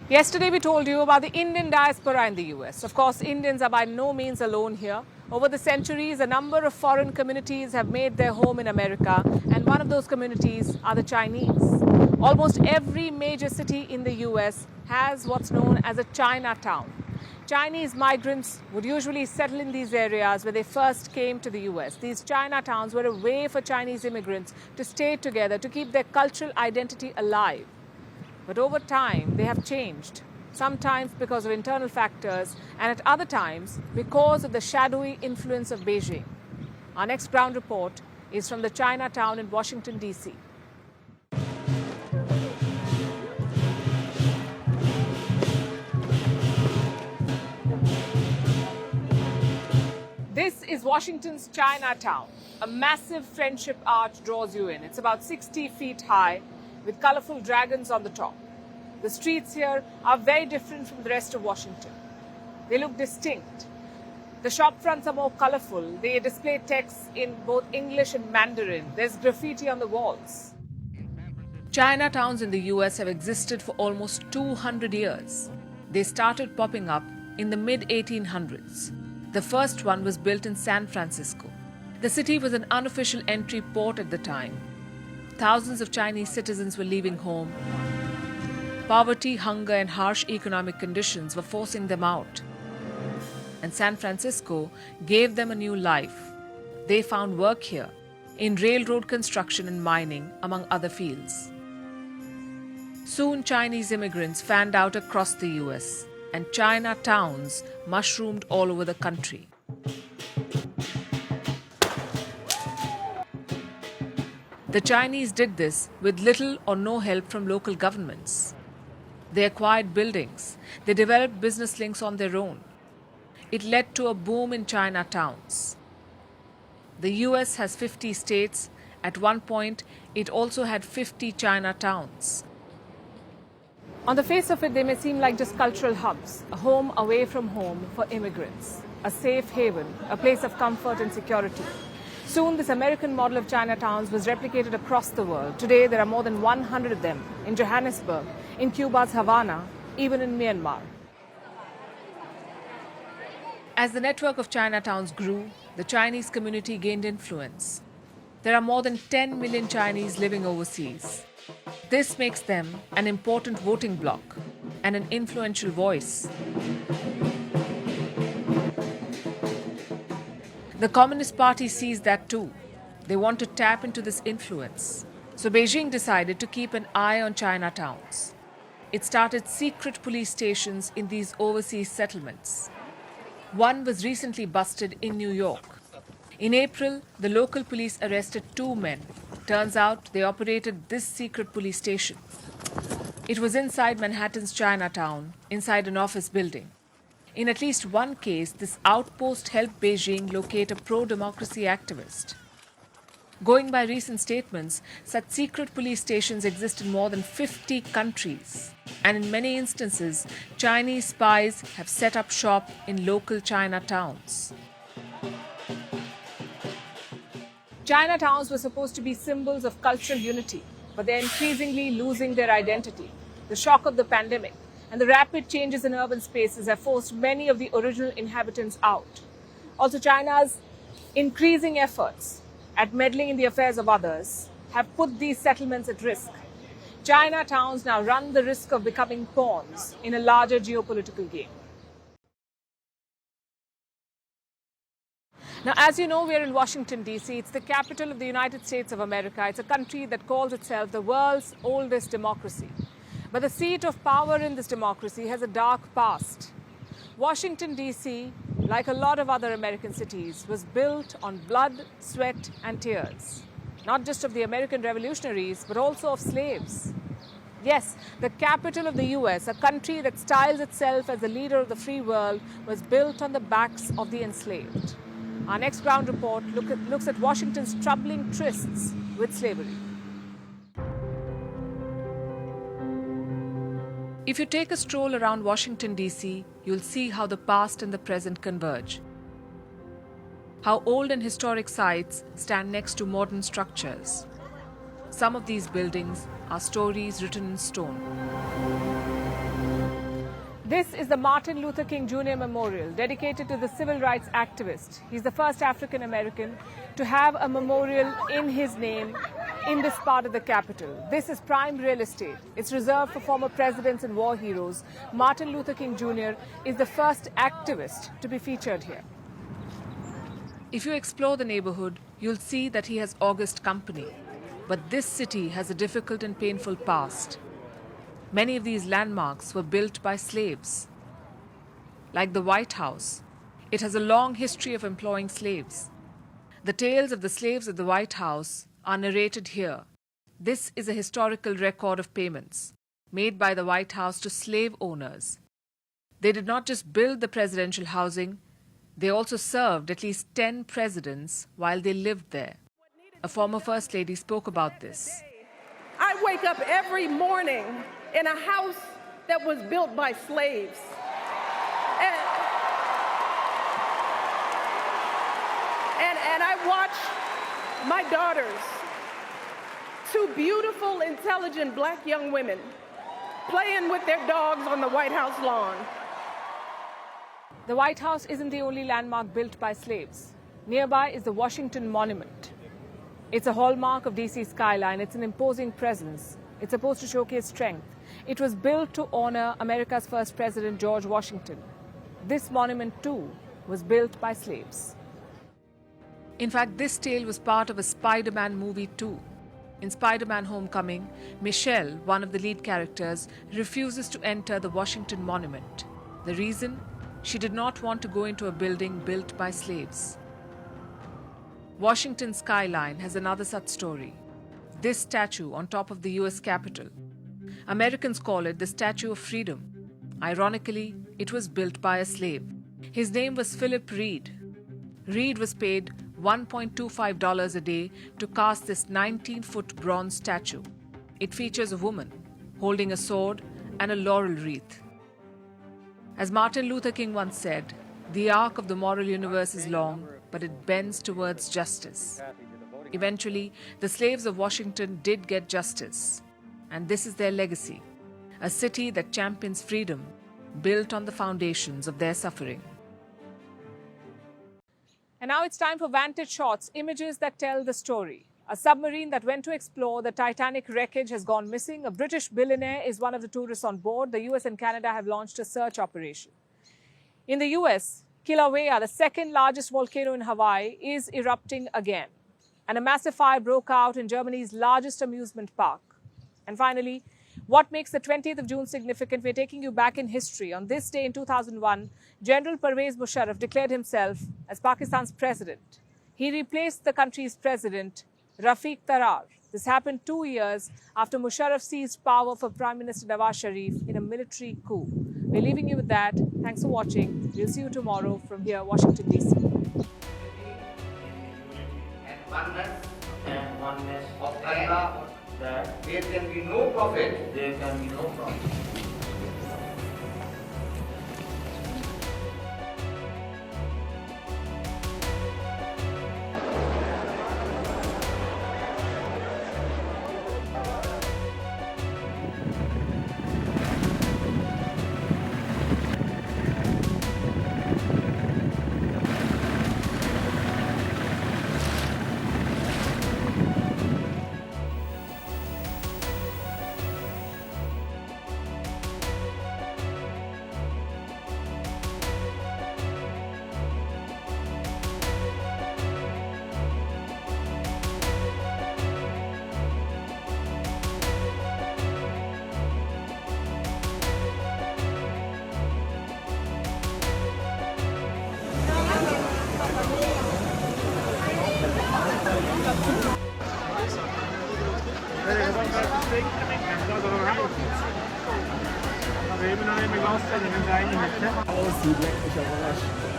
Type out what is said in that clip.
Yesterday we told you about the Indian diaspora in the US. Of course, Indians are by no means alone here. Over the centuries, a number of foreign communities have made their home in America, and one of those communities are the Chinese. Almost every major city in the US has what's known as a Chinatown. Chinese migrants would usually settle in these areas where they first came to the US. These Chinatowns were a way for Chinese immigrants to stay together, to keep their cultural identity alive. But over time, they have changed, sometimes because of internal factors, and at other times because of the shadowy influence of Beijing. Our next ground report is from the Chinatown in Washington, D.C. This is Washington's Chinatown. A massive friendship arch draws you in. It's about 60 feet high, with colorful dragons on the top. The streets here are very different from the rest of Washington. They look distinct. The shop fronts are more colorful. They display texts in both English and Mandarin. There's graffiti on the walls. Chinatowns in the US have existed for almost 200 years. They started popping up in the mid-1800s. The first one was built in San Francisco. The city was an unofficial entry port at the time. Thousands of Chinese citizens were leaving home. Poverty, hunger, and harsh economic conditions were forcing them out. And San Francisco gave them a new life. They found work here, in railroad construction and mining, among other fields. Soon, Chinese immigrants fanned out across the US, and Chinatowns mushroomed all over the country. The Chinese did this with little or no help from local governments. They acquired buildings. They developed business links on their own. It led to a boom in Chinatowns. The US has 50 states. At one point, it also had 50 Chinatowns. On the face of it, they may seem like just cultural hubs, a home away from home for immigrants, a safe haven, a place of comfort and security. Soon, this American model of Chinatowns was replicated across the world. Today, there are more than 100 of them in Johannesburg, in Cuba's Havana, even in Myanmar. As the network of Chinatowns grew, the Chinese community gained influence. There are more than 10 million Chinese living overseas. This makes them an important voting bloc and an influential voice. The Communist Party sees that too. They want to tap into this influence. So Beijing decided to keep an eye on Chinatowns. It started secret police stations in these overseas settlements. One was recently busted in New York. In April, the local police arrested 2 men. Turns out they operated this secret police station. It was inside Manhattan's Chinatown, inside an office building. In at least one case, this outpost helped Beijing locate a pro-democracy activist. Going by recent statements, such secret police stations exist in more than 50 countries. And in many instances, Chinese spies have set up shop in local Chinatowns. Chinatowns were supposed to be symbols of cultural unity, but they're increasingly losing their identity. The shock of the pandemic and the rapid changes in urban spaces have forced many of the original inhabitants out. Also, China's increasing efforts at meddling in the affairs of others have put these settlements at risk. Chinatowns now run the risk of becoming pawns in a larger geopolitical game. Now, as you know, we are in Washington, D.C. It's the capital of the United States of America. It's a country that calls itself the world's oldest democracy. But the seat of power in this democracy has a dark past. Washington, D.C., like a lot of other American cities, was built on blood, sweat, and tears. Not just of the American revolutionaries, but also of slaves. Yes, the capital of the US, a country that styles itself as the leader of the free world, was built on the backs of the enslaved. Our next ground report looks at Washington's troubling trysts with slavery. If you take a stroll around Washington, D.C., you'll see how the past and the present converge. How old and historic sites stand next to modern structures. Some of these buildings are stories written in stone. This is the Martin Luther King Jr. Memorial, dedicated to the civil rights activist. He's the first African American to have a memorial in his name in this part of the capital. This is prime real estate. It's reserved for former presidents and war heroes. Martin Luther King Jr. is the first activist to be featured here. If you explore the neighborhood, you'll see that he has august company. But this city has a difficult and painful past. Many of these landmarks were built by slaves. Like the White House, it has a long history of employing slaves. The tales of the slaves at the White House are narrated here. This is a historical record of payments made by the White House to slave owners. They did not just build the presidential housing, they also served at least 10 presidents while they lived there. A former First Lady spoke about this. I wake up every morning in a house that was built by slaves. And I watch my daughters, two beautiful, intelligent black young women, playing with their dogs on the White House lawn. The White House isn't the only landmark built by slaves. Nearby is the Washington Monument. It's a hallmark of DC's skyline. It's an imposing presence. It's supposed to showcase strength. It was built to honor America's first president, George Washington. This monument, too, was built by slaves. In fact, this tale was part of a Spider-Man movie, too. In Spider-Man Homecoming, Michelle, one of the lead characters, refuses to enter the Washington Monument. The reason? She did not want to go into a building built by slaves. Washington's skyline has another such story. This statue on top of the US Capitol. Americans call it the Statue of Freedom. Ironically, it was built by a slave. His name was Philip Reed. Reed was paid $1.25 a day to cast this 19-foot bronze statue. It features a woman holding a sword and a laurel wreath. As Martin Luther King once said, the arc of the moral universe is long, but it bends towards justice. Eventually, the slaves of Washington did get justice. And this is their legacy, a city that champions freedom, built on the foundations of their suffering. And now it's time for Vantage shots, images that tell the story. A submarine that went to explore the Titanic wreckage has gone missing. A British billionaire is one of the tourists on board. The US and Canada have launched a search operation. In the US, Kilauea, the second largest volcano in Hawaii, is erupting again. And a massive fire broke out in Germany's largest amusement park. And finally, what makes the 20th of June significant? We're taking you back in history. On this day in 2001, General Pervez Musharraf declared himself as Pakistan's president. He replaced the country's president, Rafiq Tarar. This happened 2 years after Musharraf seized power for Prime Minister Nawaz Sharif in a military coup. We're leaving you with that. Thanks for watching. We'll see you tomorrow from here, Washington, D.C. And oneness of Allah, that there can be no prophet. There can be no prophet. Aber eben noch nicht mehr ausstellen, wenn sie eigentlich nicht. Oh, sie leckt mich aber was.